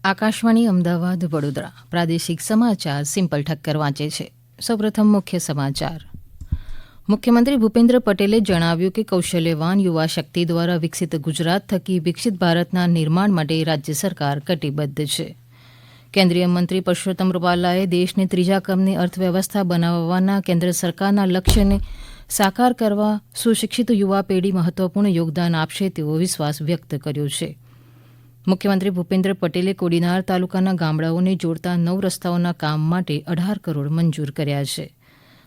આકાશવાણી અમદાવાદ વડોદરા પ્રાદેશિક સમાચાર સિમ્પલ ઠક્કર વાંચે છે. સૌપ્રથમ મુખ્ય સમાચાર. મુખ્યમંત્રી ભૂપેન્દ્ર પટેલે જણાવ્યું કે કૌશલ્યવાન યુવા શક્તિ દ્વારા વિકસિત ગુજરાત થકી વિકસિત ભારતના નિર્માણ માટે રાજ્ય સરકાર કટિબદ્ધ છે. કેન્દ્રીય મંત્રી પરસોત્તમ રૂપાલાએ દેશને ત્રીજા ક્રમની અર્થવ્યવસ્થા બનાવવાના કેન્દ્ર સરકારના લક્ષ્યને સાકાર કરવા સુશિક્ષિત યુવા પેઢી મહત્વપૂર્ણ યોગદાન આપશે તેવો વિશ્વાસ વ્યક્ત કર્યો છે. મુખ્યમંત્રી ભૂપેન્દ્ર પટેલે કોડીનાર તાલુકાના ગામડાઓને જોડતા 9 રસ્તાઓના કામ માટે 18 કરોડ મંજૂર કર્યા છે.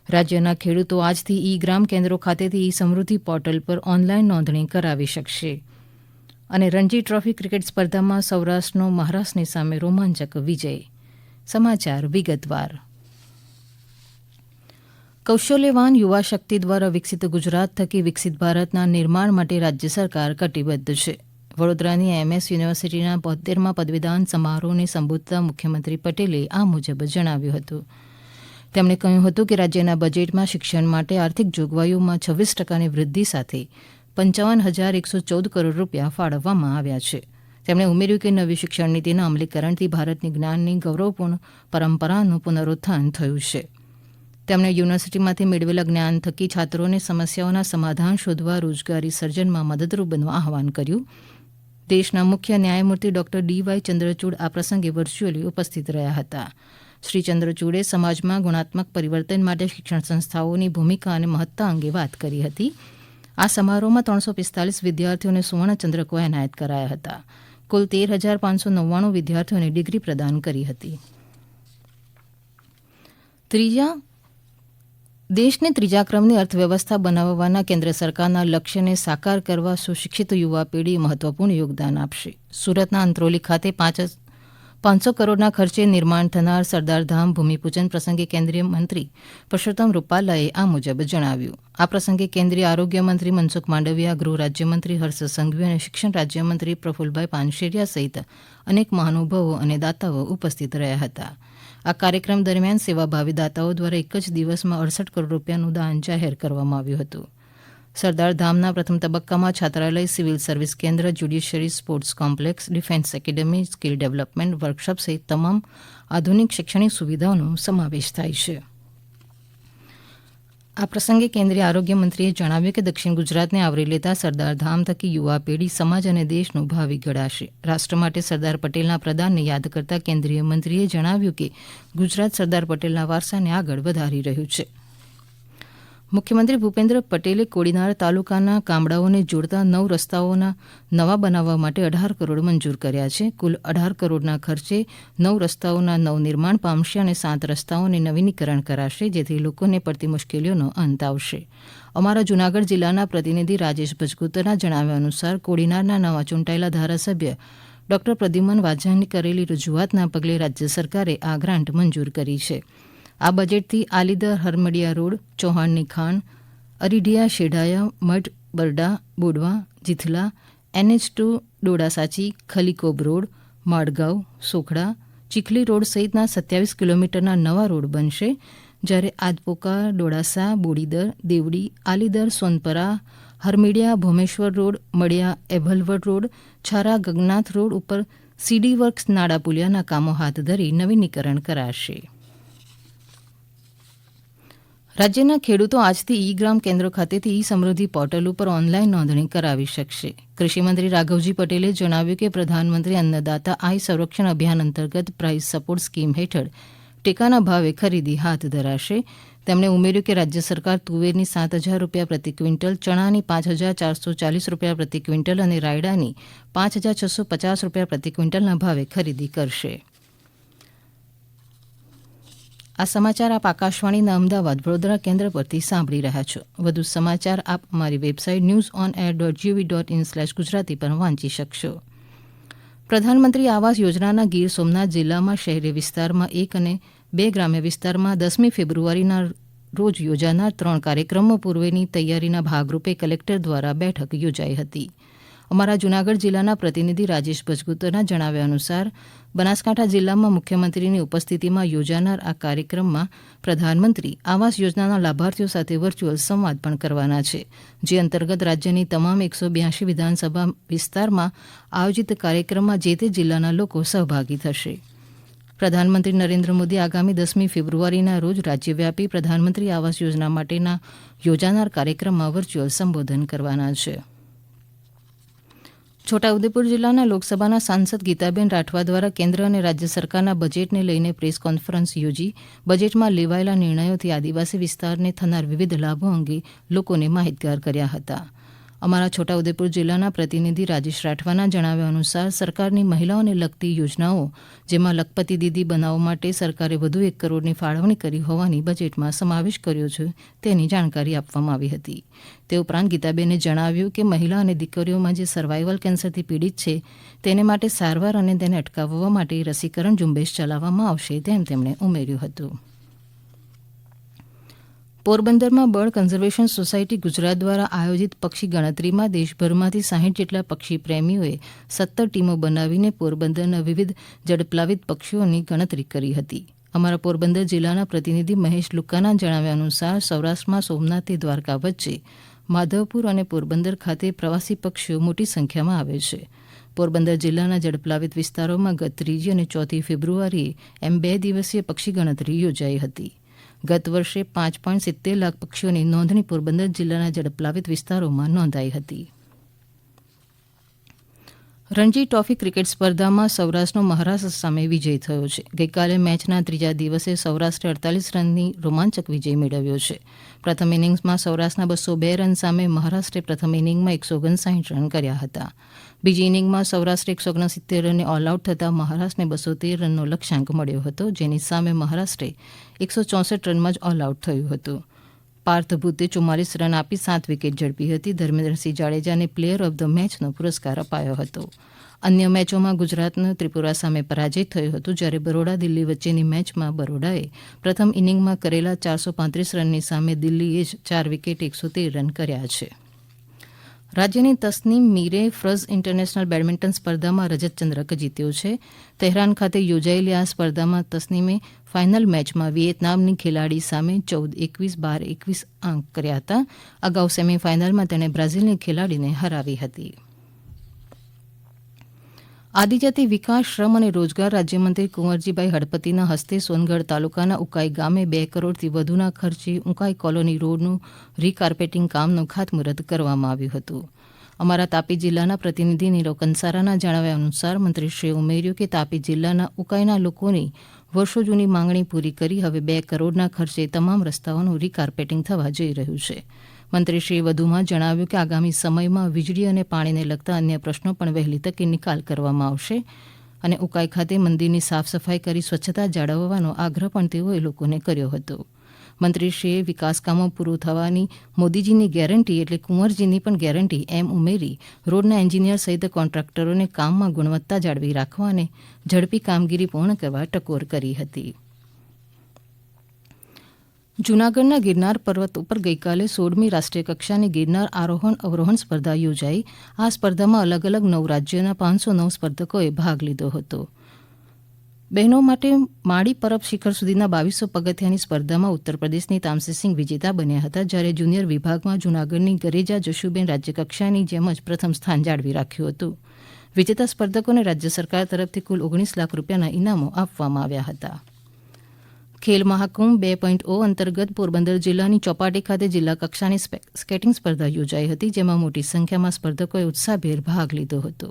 રાજ્યના ખેડૂતો આજથી ઈ ગ્રામ કેન્દ્રો ખાતેથી ઈ સમૃદ્ધિ પોર્ટલ પર ઓનલાઈન નોંધણી કરાવી શકશે. અને રણજી ટ્રોફી ક્રિકેટ સ્પર્ધામાં સૌરાષ્ટ્રનો મહારાષ્ટ્રની સામે રોમાંચક વિજય. સમાચાર વિગતવાર. કૌશલ્યવાન યુવા શક્તિ દ્વારા વિકસિત ગુજરાત થકી વિકસિત ભારતના નિર્માણ માટે રાજ્ય સરકાર કટિબદ્ધ છે. વડોદરાની એમએસ યુનિવર્સિટીના 72મા પદવીદાન સમારોહને સંબોધતા મુખ્યમંત્રી પટેલે આ મુજબ જણાવ્યું હતું. તેમણે કહ્યું હતું કે રાજ્યના બજેટમાં શિક્ષણ માટે આર્થિક જોગવાઈઓમાં 26% વૃદ્ધિ સાથે 55,114 કરોડ રૂપિયા ફાળવવામાં આવ્યા છે. તેમણે ઉમેર્યું કે નવી શિક્ષણ નીતિના અમલીકરણથી ભારતની જ્ઞાનની ગૌરવપૂર્ણ પરંપરાનું પુનરુત્થાન થયું છે. તેમણે યુનિવર્સિટીમાંથી મેળવેલા જ્ઞાન થકી છાત્રોને સમસ્યાઓના સમાધાન શોધવા રોજગારી સર્જનમાં મદદરૂપ બનવા આહવાન કર્યું. દેશના મુખ્ય ન્યાયમૂર્તિ ડોક્ટર ડીવાય ચંદ્રચૂડ આ પ્રસંગે વર્ચ્યુઅલી ઉપસ્થિત રહ્યા હતા. શ્રી ચંદ્રચૂડે સમાજમાં ગુણાત્મક પરિવર્તન માટે શિક્ષણ સંસ્થાઓની ભૂમિકા અને મહત્તા અંગે વાત કરી હતી. આ સમારોહમાં 345 વિદ્યાર્થીઓને સુવર્ણચંદ્રકો એનાયત કરાયા હતા. કુલ 13,599 વિદ્યાર્થીઓને ડિગ્રી પ્રદાન કરી હતી. દેશને ત્રીજા ક્રમની અર્થવ્યવસ્થા બનાવવાના કેન્દ્ર સરકારના લક્ષ્યને સાકાર કરવા સુશિક્ષિત યુવા પેઢી મહત્વપૂર્ણ યોગદાન આપશે. સુરતના અંત્રોલી ખાતે 500 કરોડના ખર્ચે નિર્માણ થનાર સરદારધામ ભૂમિપૂજન પ્રસંગે કેન્દ્રીય મંત્રી પરસોત્તમ રૂપાલાએ આ મુજબ જણાવ્યું. આ પ્રસંગે કેન્દ્રીય આરોગ્ય મંત્રી મનસુખ માંડવિયા, ગૃહ રાજ્યમંત્રી હર્ષ સંઘવી અને શિક્ષણ રાજ્યમંત્રી પ્રફુલભાઈ પાનશેરિયા સહિત અનેક મહાનુભાવો અને દાતાઓ ઉપસ્થિત રહ્યા હતા. આ કાર્યક્રમ દરમિયાન સેવાભાવી દાતાઓ દ્વારા એક જ દિવસમાં 68 કરોડ રૂપિયાનું દાન જાહેર કરવામાં આવ્યું હતું. સરદાર ધામના પ્રથમ તબક્કામાં છાત્રાલય, સિવિલ સર્વિસ કેન્દ્ર, judiciary, sports complex, defence academy, skill development workshop સહિત તમામ આધુનિક શૈક્ષણિક સુવિધાઓનો સમાવેશ થાય છે. આ પ્રસંગે કેન્દ્રીય આરોગ્ય મંત્રીએ જણાવ્યું કે દક્ષિણ ગુજરાતને આવરી લેતા સરદાર ધામ થકી યુવા પેઢી સમાજ અને દેશનું ભાવિ ઘડાશે. રાષ્ટ્ર માટે સરદાર પટેલના પ્રદાનને યાદ કરતા કેન્દ્રીય મંત્રીએ જણાવ્યું કે ગુજરાત સરદાર પટેલના વારસાને આગળ વધારી રહ્યું છે. મુખ્યમંત્રી ભૂપેન્દ્ર પટેલે કોડીનાર તાલુકાના ગામડાઓને જોડતા 9 રસ્તાઓના નવા બનાવવા માટે 18 કરોડ મંજૂર કર્યા છે. કુલ 18 કરોડના ખર્ચે 9 રસ્તાઓના નવનિર્માણ પામશે અને 7 રસ્તાઓને નવીનીકરણ કરાશે, જેથી લોકોને પડતી મુશ્કેલીઓનો અંત આવશે. અમારા જૂનાગઢ જિલ્લાના પ્રતિનિધિ રાજેશ ભજગુતરના જણાવ્યા અનુસાર કોડીનારના નવા ચૂંટાયેલા ધારાસભ્ય ડોક્ટર પ્રદ્યુમન વાજાની કરેલી રજૂઆતના પગલે રાજ્ય સરકારે આ ગ્રાન્ટ મંજૂર કરી છે. આ બજેટથી આલીદર હરમડિયા રોડ, ચૌહાણની ખાણ, Aridhiya Shedhaya, Madh, Barda, Bodva, Jithla, NH2 Dodasachi, Khalikob road, Madgaon, Sokhda, Chikhli road સહિતના 27 કિલોમીટરના નવા રોડ બનશે. જ્યારે Ajpoka, Dodasa, Bodidar, Devdi, Alidar, Sonpara, Harmidiya, Bhomeshwar road, Maliya, Ebhalvad road, Chhara, Gaganath road ઉપર સીડી વર્ક્સ નાડા પુલિયાના કામો હાથ ધરી નવીનીકરણ કરાશે. રાજ્યના ખેડૂતો આજથી ઈ ગ્રામ કેન્દ્રો ખાતેથી ઈ સમૃદ્ધિ પોર્ટલ ઉપર ઓનલાઈન નોંધણી કરાવી શકશે. કૃષિમંત્રી રાઘવજી પટેલે જણાવ્યું કે પ્રધાનમંત્રી અન્નદાતા આય સંરક્ષણ અભિયાન અંતર્ગત પ્રાઇસ સપોર્ટ સ્કીમ હેઠળ ટેકાના ભાવે ખરીદી હાથ ધરાશે. તેમણે ઉમેર્યું કે રાજ્ય સરકાર તુવેરની 7,000 રૂપિયા પ્રતિ ક્વિન્ટલ, ચણાની 5,440 રૂપિયા પ્રતિ ક્વિન્ટલ અને રાયડાની 5,650 રૂપિયા પ્રતિ ક્વિન્ટલના ભાવે ખરીદી કરશે. આ સમાચાર આપ આકાશવાણીના અમદાવાદ વડોદરા કેન્દ્ર પરથી સાંભળી રહ્યા છો. વધુ સમાચાર આપ અમારી વેબસાઇટ newsonair.gov.in/ગુજરાતી પર વાંચી શકશો. પ્રધાનમંત્રી આવાસ યોજનાના ગીર સોમનાથ જિલ્લામાં શહેરી વિસ્તારમાં 1 અને 2 ગ્રામ્ય વિસ્તારમાં 10મી ફેબ્રુઆરીના રોજ યોજાનાર 3 કાર્યક્રમો પૂર્વેની તૈયારીના ભાગરૂપે કલેક્ટર દ્વારા બેઠક યોજાઈ હતી. અમારા જૂનાગઢ જિલ્લાના પ્રતિનિધિ રાજેશ ભજગુતરના જણાવ્યા અનુસાર બનાસકાંઠા જિલ્લામાં મુખ્યમંત્રીની ઉપસ્થિતિમાં યોજાનાર આ કાર્યક્રમમાં પ્રધાનમંત્રી આવાસ યોજનાના લાભાર્થીઓ સાથે વર્ચ્યુઅલ સંવાદ પણ કરવાના છે, જે અંતર્ગત રાજ્યની તમામ 182 વિધાનસભા વિસ્તારમાં આયોજિત કાર્યક્રમમાં જે તે જિલ્લાના લોકો સહભાગી થશે. પ્રધાનમંત્રી નરેન્દ્ર મોદી આગામી 10મી ફેબ્રુઆરીના રોજ રાજ્યવ્યાપી પ્રધાનમંત્રી આવાસ યોજના માટેના યોજાનાર કાર્યક્રમમાં વર્ચ્યુઅલ સંબોધન કરવાના છે. છોટાઉદેપુર જિલ્લાના લોકસભાના સાંસદ ગીતાબેન રાઠવા દ્વારા કેન્દ્ર અને રાજ્ય સરકારના બજેટને લઈને પ્રેસ કોન્ફરન્સ યોજી બજેટમાં લેવાયેલા નિર્ણયોથી આદિવાસી વિસ્તારને થનાર વિવિધ લાભો અંગે લોકોને માહિતગાર કર્યા હતા. અમારા છોટાઉદેપુર જિલ્લાના પ્રતિનિધિ રાજેશ રાઠવાના જણાવ્યા અનુસાર સરકારની મહિલાઓને લગતી યોજનાઓ, જેમાં લખપતિ દીદી બનાવવા માટે સરકારે વધુ 1 કરોડની ફાળવણી કરી હોવાની બજેટમાં સમાવેશ કર્યો છે, તેની જાણકારી આપવામાં આવી હતી. તે ઉપરાંત ગીતાબેને જણાવ્યું કે મહિલા અને દીકરીઓમાં જે સર્વાઇવલ કેન્સરથી પીડિત છે તેને માટે સારવાર અને તેને અટકાવવા માટે રસીકરણ ઝુંબેશ ચલાવવામાં આવશે, તેમ તેમણે ઉમેર્યું હતું. પોરબંદરમાં બર્ડ કન્ઝર્વેશન સોસાયટી ગુજરાત દ્વારા આયોજિત પક્ષી ગણતરીમાં દેશભરમાંથી 60 જેટલા પક્ષી પ્રેમીઓએ 17 ટીમો બનાવીને પોરબંદરના વિવિધ જડપ્લાવિત પક્ષીઓની ગણતરી કરી હતી. અમારા પોરબંદર જિલ્લાના પ્રતિનિધિ મહેશ લુક્કાના જણાવ્યા અનુસાર સૌરાષ્ટ્રમાં સોમનાથથી દ્વારકા વચ્ચે માધવપુર અને પોરબંદર ખાતે પ્રવાસી પક્ષીઓ મોટી સંખ્યામાં આવે છે. પોરબંદર જિલ્લાના જડપ્લાવિત વિસ્તારોમાં ગત 3 અને 4 ફેબ્રુઆરીએ એમ 2 દિવસીય પક્ષી ગણતરી યોજાઈ હતી. ગત વર્ષે 5.70 લાખ પક્ષીઓની નોંધણી પોરબંદર જિલ્લાના જળપ્લાવિત વિસ્તારોમાં નોંધાઈ હતી. રણજી ટ્રોફી ક્રિકેટ સ્પર્ધામાં સૌરાષ્ટ્રનો મહારાષ્ટ્ર સામે વિજય થયો છે. ગઈકાલે મેચના ત્રીજા દિવસે સૌરાષ્ટ્રે 48 રનની રોમાંચક વિજય મેળવ્યો છે. પ્રથમ ઇનિંગ્સમાં સૌરાષ્ટ્રના 202 રન સામે મહારાષ્ટ્રે પ્રથમ ઇનિંગમાં 159 રન કર્યા હતા. બીજી ઇનિંગમાં સૌરાષ્ટ્રે 169 રને ઓલ આઉટ થતાં મહારાષ્ટ્રને 213 રનનો લક્ષ્યાંક મળ્યો હતો, જેની સામે મહારાષ્ટ્રે 164 રનમાં જ ઓલ આઉટ થયું હતું. પાર્થ ભૂતે 44 રન આપી 7 વિકેટ ઝડપી હતી. ધર્મેન્દ્રસિંહ જાડેજાને પ્લેયર ઓફ ધ મેચનો પુરસ્કાર અપાયો હતો. અન્ય મેચોમાં ગુજરાતનો ત્રિપુરા સામે પરાજય થયો હતો, જ્યારે બરોડા દિલ્હી વચ્ચેની મેચમાં બરોડાએ પ્રથમ ઇનિંગમાં કરેલા 435 રનની સામે દિલ્હીએ જ 4 વિકેટે 113 રન કર્યા છે. રાજ્યની તસનીમ મીરે ફ્રઝ ઇન્ટરનેશનલ બેડમિન્ટન સ્પર્ધામાં રજત ચંદ્રક જીત્યો છે. તહેરાન ખાતે યોજાયેલી આ સ્પર્ધામાં તસનીમે ફાઇનલ મેચમાં વિયેતનામની ખેલાડી સામે 14-21, 12-21 અંક કર્યા હતા. અગાઉ સેમીફાઇનલમાં તેણે બ્રાઝિલની ખેલાડીને હરાવી હતી. આદિજાતિ વિકાસ, શ્રમ અને રોજગાર રાજ્યમંત્રી કુંવરજીભાઈ હળપતિના હસ્તે સોનગઢ તાલુકાના ઉકાઈ ગામે 2 કરોડથી વધુના ખર્ચે ઉકાઈ કોલોની રોડનું રીકાર્પેટિંગ કામનું ખાતમુહૂર્ત કરવામાં આવ્યું હતું. અમારા તાપી જિલ્લાના પ્રતિનિધિ નીરવ કંસારાના જણાવ્યા અનુસાર મંત્રીશ્રીએ ઉમેર્યું કે તાપી જિલ્લાના ઉકાઈના લોકોની વર્ષો જૂની માંગણી પૂરી કરી હવે 2 કરોડના ખર્ચે તમામ રસ્તાઓનું રીકાર્પેટિંગ થવા જઈ રહ્યું છે. મંત્રીશ્રીએ વધુમાં જણાવ્યું કે આગામી સમયમાં વીજળી અને પાણીને લગતા અન્ય પ્રશ્નો પણ વહેલી તકે નિકાલ કરવામાં આવશે અને ઉકાઈ ખાતે મંદિરની સાફ સફાઈ કરી સ્વચ્છતા જાળવવાનો આગ્રહ પણ તેઓએ લોકોને કર્યો હતો. મંત્રીશ્રીએ વિકાસકામો પૂરું થવાની મોદીજીની ગેરંટી એટલે કુંવરજીની પણ ગેરંટી એમ ઉમેરી રોડના એન્જિનિયર સહિત કોન્ટ્રાક્ટરોને કામમાં ગુણવત્તા જાળવી રાખવા અને ઝડપી કામગીરી પૂર્ણ કરવા ટકોર કરી હતી. જૂનાગઢના ગિરનાર પર્વત ઉપર ગઈકાલે 16મી રાષ્ટ્રીય કક્ષાની ગિરનાર આરોહણ અવરોહણ સ્પર્ધા યોજાઈ. આ સ્પર્ધામાં અલગ અલગ 9 રાજ્યોના 509 સ્પર્ધકોએ ભાગ લીધો હતો. બહેનો માટે માળી પરબ શિખર સુધીના 2200 પગથિયાની સ્પર્ધામાં ઉત્તર પ્રદેશની તામસીસિંહ વિજેતા બન્યા હતા, જ્યારે જુનિયર વિભાગમાં જૂનાગઢની ગરેજા જશુબેન રાજ્યકક્ષાની જેમ જ પ્રથમ સ્થાન જાળવી રાખ્યું હતું. વિજેતા સ્પર્ધકોને રાજ્ય સરકાર તરફથી કુલ 19 લાખ રૂપિયાના ઇનામો આપવામાં આવ્યા હતા. ખેલ મહાકુંભ 2.0 અંતર્ગત પોરબંદર જિલ્લાની ચોપાટી ખાતે જિલ્લા કક્ષાની સ્કેટિંગ સ્પર્ધા યોજાઈ હતી, જેમાં મોટી સંખ્યામાં સ્પર્ધકોએ ઉત્સાહભેર ભાગ લીધો હતો.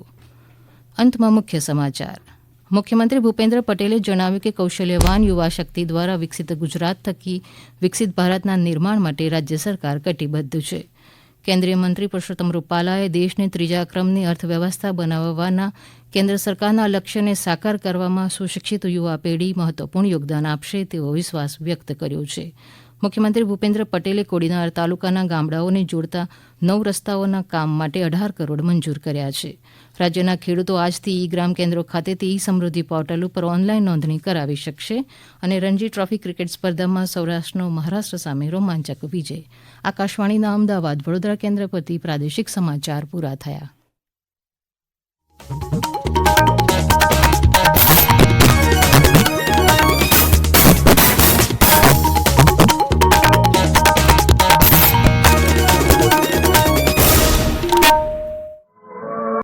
અંતમાં મુખ્ય સમાચાર. મુખ્યમંત્રી ભૂપેન્દ્ર પટેલે જણાવ્યું કે કૌશલ્યવાન યુવા શક્તિ દ્વારા વિકસિત ગુજરાત થકી વિકસિત ભારતના નિર્માણ માટે રાજ્ય સરકાર કટિબદ્ધ છે. કેન્દ્રીય મંત્રી પરસોત્તમ રૂપાલાએ દેશને 3જા ક્રમની અર્થવ્યવસ્થા બનાવવાના કેન્દ્ર સરકારના લક્ષ્યને સાકાર કરવામાં સુશિક્ષિત યુવા પેઢી મહત્વપૂર્ણ યોગદાન આપશે તેવો વિશ્વાસ વ્યક્ત કર્યો છે. મુખ્યમંત્રી ભૂપેન્દ્ર પટેલે કોડીનાર તાલુકાના ગામડાઓને જોડતા 9 રસ્તાઓના કામ માટે 18 કરોડ મંજૂર કર્યા છે. રાજ્યના ખેડૂતો આજથી ઈ ગ્રામ કેન્દ્રો ખાતેથી ઈ સમૃદ્ધિ પોર્ટલ ઉપર ઓનલાઈન નોંધણી કરાવી શકશે અને રણજી ટ્રોફી ક્રિકેટ સ્પર્ધામાં સૌરાષ્ટ્રનો મહારાષ્ટ્ર સામે રોમાંચક વિજય. આકાશવાણીના અમદાવાદ વડોદરા કેન્દ્ર પરથી પ્રાદેશિક સમાચાર પૂરા થયા. છે.